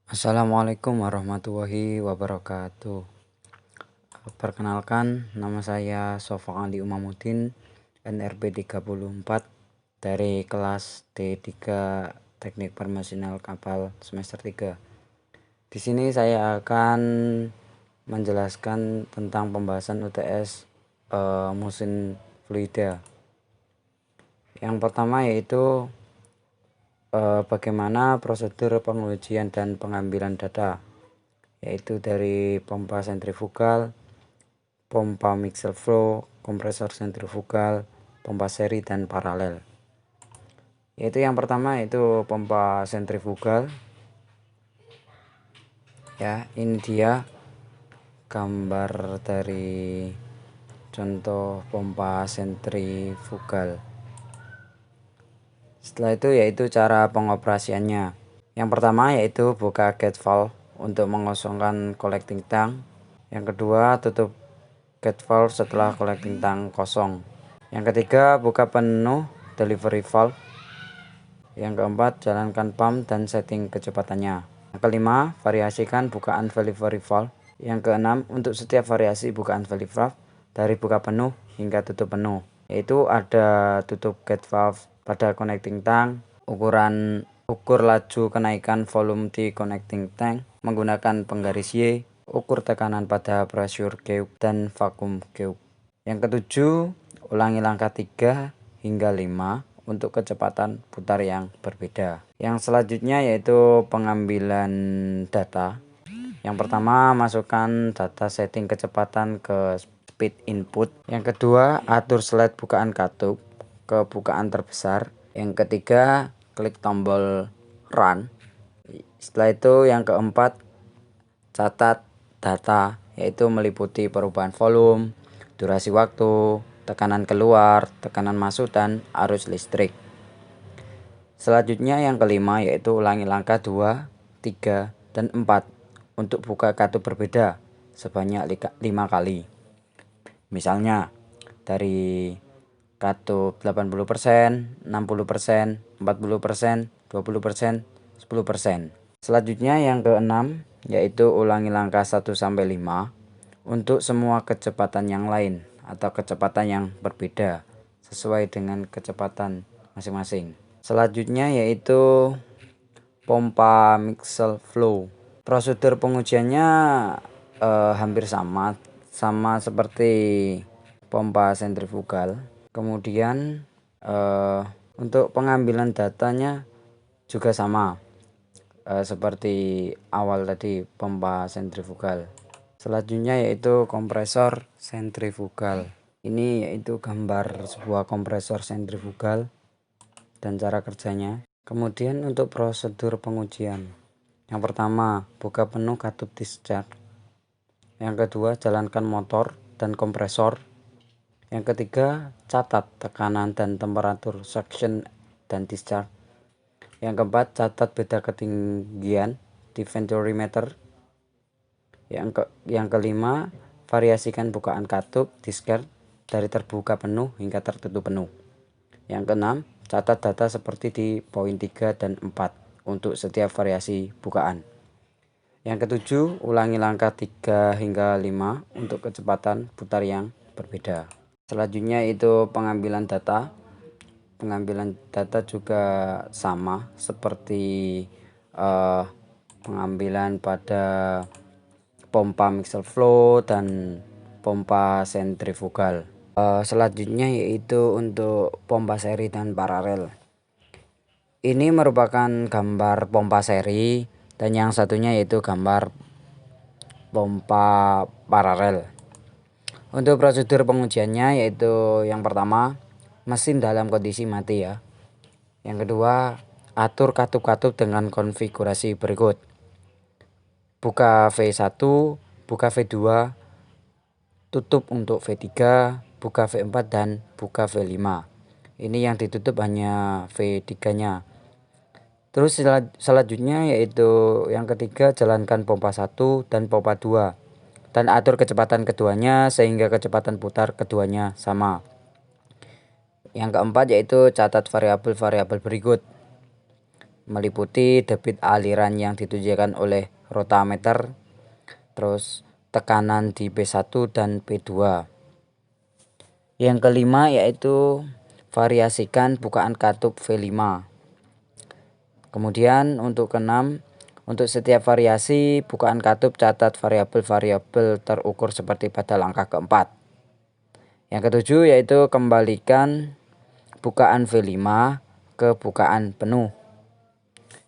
Assalamualaikum warahmatullahi wabarakatuh. Perkenalkan, nama saya Sofwan Ali Umamuddin, NRB 34 dari kelas D3 Teknik Permesinal Kapal semester 3. Di sini saya akan menjelaskan tentang pembahasan UTS mesin fluida. Yang pertama yaitu bagaimana prosedur pengujian dan pengambilan data, yaitu dari pompa sentrifugal, pompa mixer flow, kompresor sentrifugal, pompa seri dan paralel. Yaitu yang pertama itu pompa sentrifugal. Ya, ini dia gambar dari contoh pompa sentrifugal. Setelah itu yaitu cara pengoperasiannya. Yang pertama yaitu buka gate valve untuk mengosongkan collecting tank. Yang kedua tutup gate valve setelah collecting tank kosong. Yang ketiga buka penuh delivery valve. Yang keempat jalankan pump dan setting kecepatannya. Yang kelima variasikan bukaan delivery valve. Yang keenam untuk setiap variasi bukaan delivery valve dari buka penuh hingga tutup penuh, yaitu ada tutup gate valve pada connecting tank, ukur laju kenaikan volume di connecting tank menggunakan penggaris Y, ukur tekanan pada pressure gauge dan vacuum gauge. Yang ketujuh, ulangi langkah 3 hingga 5 untuk kecepatan putar yang berbeda. Yang selanjutnya yaitu pengambilan data. Yang pertama, masukkan data setting kecepatan ke speed input. Yang kedua, atur slide bukaan katup ke bukaan terbesar. Yang ketiga, klik tombol run. Setelah itu yang keempat, catat data, yaitu meliputi perubahan volume, durasi waktu, tekanan keluar, tekanan masuk, dan arus listrik. Selanjutnya yang kelima yaitu ulangi langkah 2, 3, dan 4 untuk buka katup berbeda sebanyak 5 kali. Misalnya dari katup 80%, 60%, 40%, 20%, 10%. Selanjutnya yang keenam yaitu ulangi langkah 1 sampai 5 untuk semua kecepatan yang lain atau kecepatan yang berbeda sesuai dengan kecepatan masing-masing. Selanjutnya yaitu pompa mixer flow. Prosedur pengujiannya hampir sama seperti pompa sentrifugal. Kemudian untuk pengambilan datanya juga sama seperti awal tadi pompa sentrifugal. Selanjutnya yaitu kompresor sentrifugal. Ini yaitu gambar sebuah kompresor sentrifugal dan cara kerjanya. Kemudian untuk prosedur pengujian. Yang pertama, buka penuh katup discharge. Yang kedua, jalankan motor dan kompresor. Yang ketiga, catat tekanan dan temperatur suction dan discharge. Yang keempat, catat beda ketinggian di venturimeter. Yang kelima, variasikan bukaan katup discharge dari terbuka penuh hingga tertutup penuh. Yang keenam, catat data seperti di poin 3 dan 4 untuk setiap variasi bukaan. Yang ketujuh, ulangi langkah 3 hingga 5 untuk kecepatan putar yang berbeda. Selanjutnya itu pengambilan data. Pengambilan data juga sama seperti pengambilan pada pompa mixer flow dan pompa sentrifugal. Selanjutnya yaitu untuk pompa seri dan paralel. Ini merupakan gambar pompa seri dan yang satunya yaitu gambar pompa paralel. Untuk prosedur pengujiannya yaitu yang pertama, mesin dalam kondisi mati ya. Yang kedua, atur katup-katup dengan konfigurasi berikut. Buka V1, buka V2, tutup untuk V3, buka V4 dan buka V5. Ini yang ditutup hanya V3-nya. Terus selanjutnya yaitu yang ketiga, jalankan pompa 1 dan pompa 2 dan atur kecepatan keduanya sehingga kecepatan putar keduanya sama. Yang keempat yaitu catat variabel-variabel berikut. meliputi debit aliran yang ditujukan oleh rotameter, terus tekanan di P1 dan P2. Yang kelima yaitu variasikan bukaan katup V5. Kemudian untuk keenam, untuk setiap variasi bukaan katup catat variabel-variabel terukur seperti pada langkah keempat. Yang ketujuh yaitu kembalikan bukaan V5 ke bukaan penuh.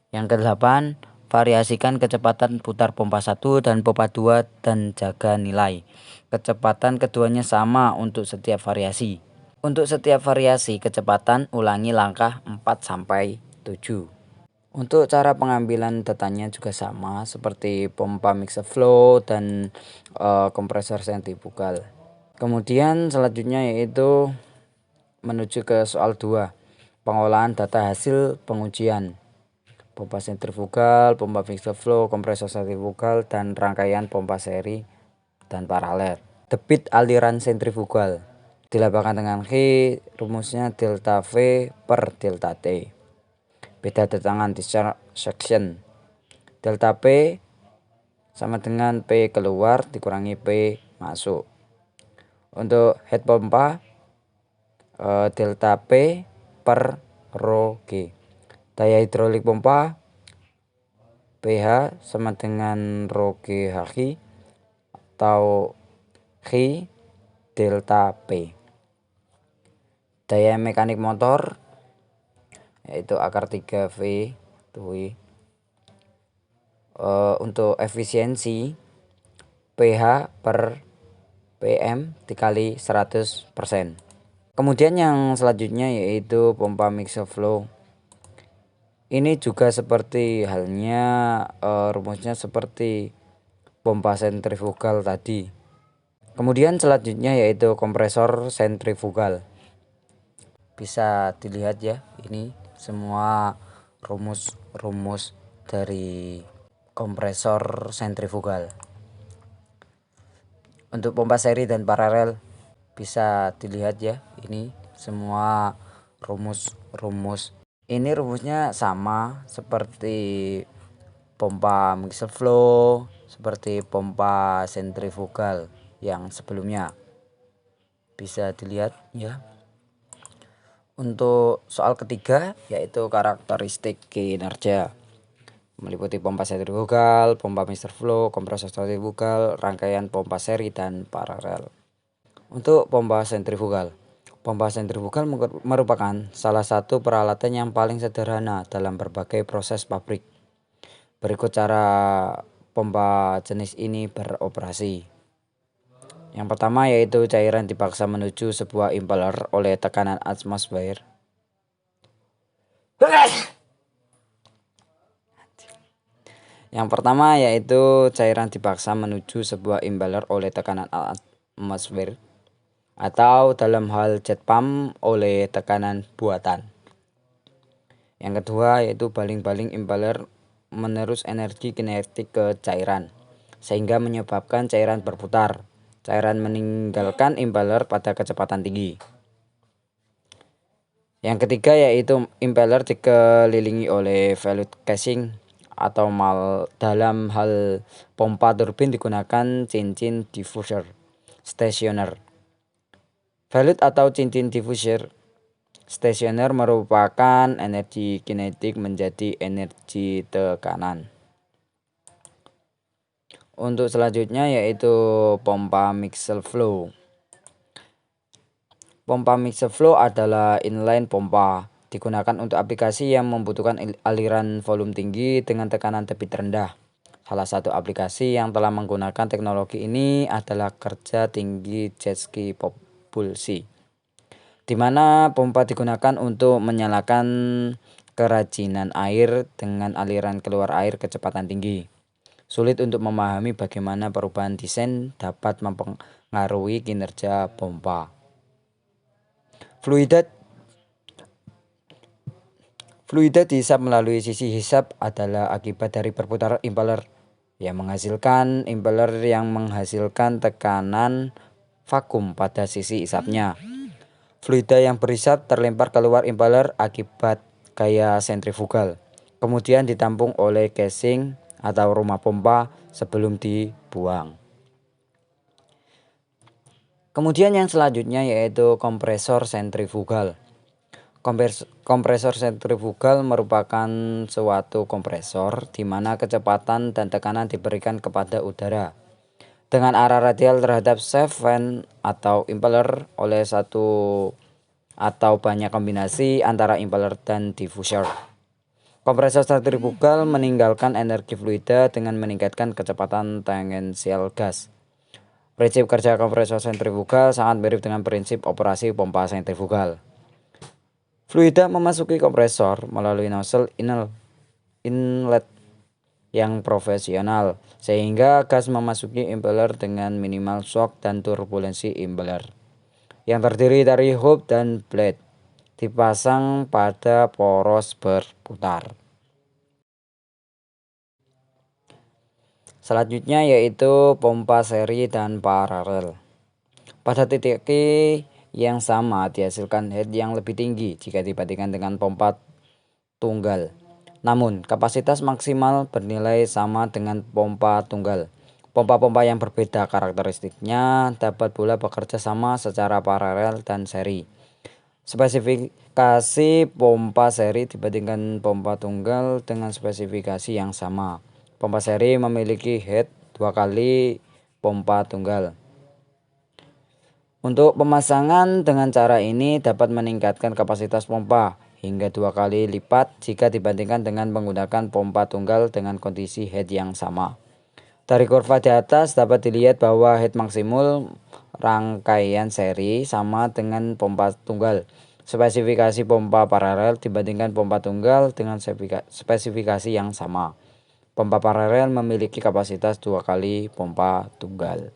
Yang kedelapan, variasikan kecepatan putar pompa 1 dan pompa 2 dan jaga nilai kecepatan keduanya sama untuk setiap variasi. Untuk setiap variasi kecepatan ulangi langkah 4-7. Untuk cara pengambilan datanya juga sama seperti pompa mixer flow dan kompresor sentrifugal. Kemudian selanjutnya yaitu menuju ke soal 2, pengolahan data hasil pengujian. Pompa sentrifugal, pompa mixer flow, kompresor sentrifugal, dan rangkaian pompa seri dan paralel. Debit aliran sentrifugal dilambangkan dengan H, rumusnya delta V per delta T. Beda tegangan discharge section. Delta P sama dengan P keluar dikurangi P masuk. Untuk head pompa delta P per rho G. Daya hidrolik pompa pH sama dengan rho G H atau G delta P. Daya mekanik motor yaitu akar 3V tuh. Untuk efisiensi pH per PM dikali 100%. Kemudian yang selanjutnya yaitu pompa mixer flow. Ini juga seperti halnya rumusnya seperti pompa sentrifugal tadi. Kemudian selanjutnya yaitu kompresor sentrifugal. Bisa dilihat ya, ini semua rumus-rumus dari kompresor sentrifugal. Untuk pompa seri dan paralel bisa dilihat ya, ini semua rumus-rumus. Ini rumusnya sama seperti pompa mixer flow, seperti pompa sentrifugal yang sebelumnya. Bisa dilihat ya. Untuk soal ketiga yaitu karakteristik kinerja. Meliputi pompa sentrifugal, pompa mixer flow, kompresor sentrifugal, rangkaian pompa seri dan paralel. Untuk pompa sentrifugal. Pompa sentrifugal merupakan salah satu peralatan yang paling sederhana dalam berbagai proses pabrik. Berikut cara pompa jenis ini beroperasi. Yang pertama yaitu cairan dipaksa menuju sebuah impeller oleh tekanan atmosfer. Yang pertama yaitu cairan dipaksa menuju sebuah impeller oleh tekanan atmosfer, atau dalam hal jet pump oleh tekanan buatan. Yang kedua yaitu baling-baling impeller menerus energi kinetik ke cairan sehingga menyebabkan cairan berputar. Cairan meninggalkan impeller pada kecepatan tinggi. Yang ketiga yaitu impeller dikelilingi oleh volute casing, atau dalam hal pompa turbin digunakan cincin diffuser stasioner. Volute atau cincin diffuser stasioner merupakan energi kinetik menjadi energi tekanan. Untuk selanjutnya yaitu pompa mixer flow. Pompa mixer flow adalah inline pompa, digunakan untuk aplikasi yang membutuhkan aliran volume tinggi dengan tekanan debit rendah. Salah satu aplikasi yang telah menggunakan teknologi ini adalah kerja tinggi jet ski propulsi, di mana pompa digunakan untuk menyalakan kerajinan air dengan aliran keluar air kecepatan tinggi. Sulit untuk memahami bagaimana perubahan desain dapat mempengaruhi kinerja pompa. Fluida dihisap melalui sisi hisap adalah akibat dari perputaran impeller yang menghasilkan tekanan vakum pada sisi hisapnya. Fluida yang berhisap terlempar keluar impeller akibat gaya sentrifugal. kemudian ditampung oleh casing atau rumah pompa sebelum dibuang. Kemudian yang selanjutnya yaitu kompresor sentrifugal. Kompresor sentrifugal merupakan suatu kompresor di mana kecepatan dan tekanan diberikan kepada udara dengan arah radial terhadap shaft fan atau impeller oleh satu atau banyak kombinasi antara impeller dan diffuser. Kompresor sentrifugal meninggalkan energi fluida dengan meningkatkan kecepatan tangensial gas. Prinsip kerja kompresor sentrifugal sangat mirip dengan prinsip operasi pompa sentrifugal. Fluida memasuki kompresor melalui nozzle inlet yang profesional, sehingga gas memasuki impeller dengan minimal shock dan turbulensi impeller, yang terdiri dari hub dan blade, dipasang pada poros berputar. Selanjutnya yaitu pompa seri dan paralel. Pada titik yang sama dihasilkan head yang lebih tinggi jika dibandingkan dengan pompa tunggal. Namun, kapasitas maksimal bernilai sama dengan pompa tunggal. Pompa-pompa yang berbeda karakteristiknya dapat pula bekerja sama secara paralel dan seri. Spesifikasi pompa seri dibandingkan pompa tunggal dengan spesifikasi yang sama. Pompa seri memiliki head 2 kali pompa tunggal. Untuk pemasangan dengan cara ini dapat meningkatkan kapasitas pompa hingga 2 kali lipat jika dibandingkan dengan menggunakan pompa tunggal dengan kondisi head yang sama. Dari kurva di atas dapat dilihat bahwa head maksimum rangkaian seri sama dengan pompa tunggal. Spesifikasi pompa paralel dibandingkan pompa tunggal dengan spesifikasi yang sama. Pompa paralel memiliki kapasitas 2 kali pompa tunggal.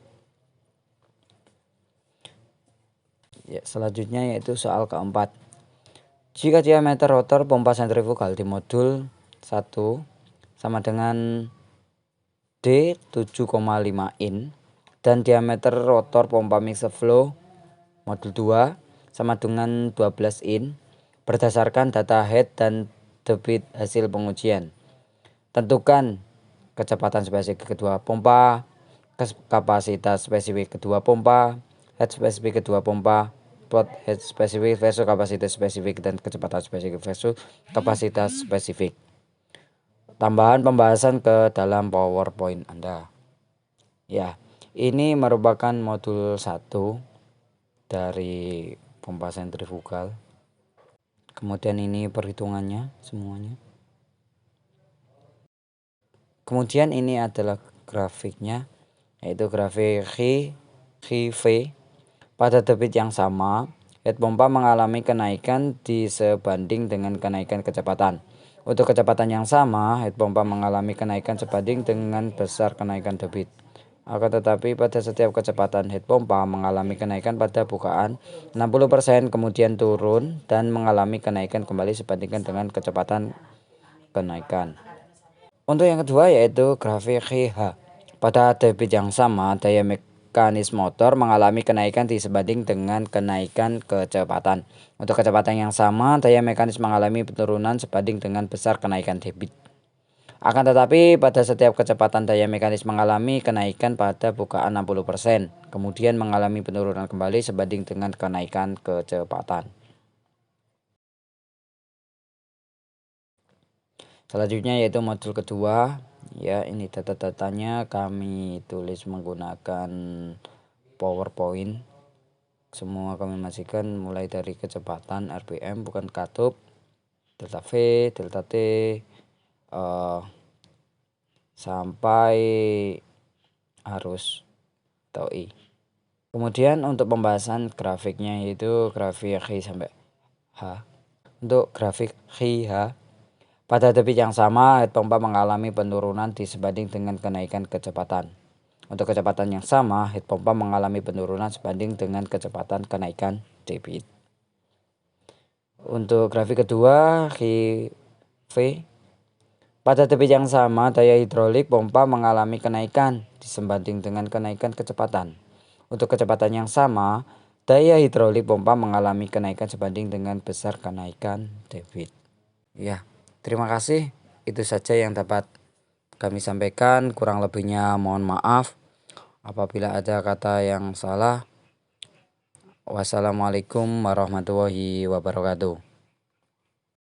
Ya, selanjutnya yaitu soal keempat. Jika diameter rotor pompa sentrifugal di modul 1 sama dengan D 7,5 in dan diameter rotor pompa mixed flow modul 2 sama dengan 12 in berdasarkan data head dan debit hasil pengujian. Tentukan kecepatan spesifik kedua pompa, kapasitas spesifik kedua pompa, head spesifik kedua pompa, plot head spesifik versus kapasitas spesifik, dan kecepatan spesifik versus kapasitas spesifik. Tambahan pembahasan ke dalam PowerPoint Anda. Ya, ini merupakan modul 1 dari pompa sentrifugal. Kemudian ini perhitungannya semuanya. Kemudian ini adalah grafiknya, yaitu grafik V. Pada debit yang sama, head pompa mengalami kenaikan disebanding dengan kenaikan kecepatan. Untuk kecepatan yang sama, head pompa mengalami kenaikan sebanding dengan besar kenaikan debit. Akan tetapi pada setiap kecepatan head pompa mengalami kenaikan pada bukaan 60%, kemudian turun dan mengalami kenaikan kembali sebandingkan dengan kecepatan kenaikan. Untuk yang kedua yaitu grafik H. Pada debit yang sama, daya mekanis motor mengalami kenaikan disebanding dengan kenaikan kecepatan. Untuk kecepatan yang sama, daya mekanis mengalami penurunan sebanding dengan besar kenaikan debit. Akan tetapi pada setiap kecepatan daya mekanis mengalami kenaikan pada bukaan 60%, kemudian mengalami penurunan kembali sebanding dengan kenaikan kecepatan. Selanjutnya yaitu modul kedua. Ya, ini data-datanya kami tulis menggunakan PowerPoint. Semua kami masukkan mulai dari kecepatan RPM bukan katup, delta V, delta T, sampai arus atau I. Kemudian untuk pembahasan grafiknya yaitu grafik H sampai H. Untuk grafik H, pada debit yang sama, head pompa mengalami penurunan disebanding dengan kenaikan kecepatan. Untuk kecepatan yang sama, head pompa mengalami penurunan sebanding dengan kecepatan kenaikan debit. Untuk grafik kedua, V, pada debit yang sama, daya hidrolik pompa mengalami kenaikan disebanding dengan kenaikan kecepatan. Untuk kecepatan yang sama, daya hidrolik pompa mengalami kenaikan sebanding dengan besar kenaikan debit. Ya. Terima kasih. itu saja yang dapat kami sampaikan, kurang lebihnya mohon maaf apabila ada kata yang salah. Wassalamualaikum warahmatullahi wabarakatuh.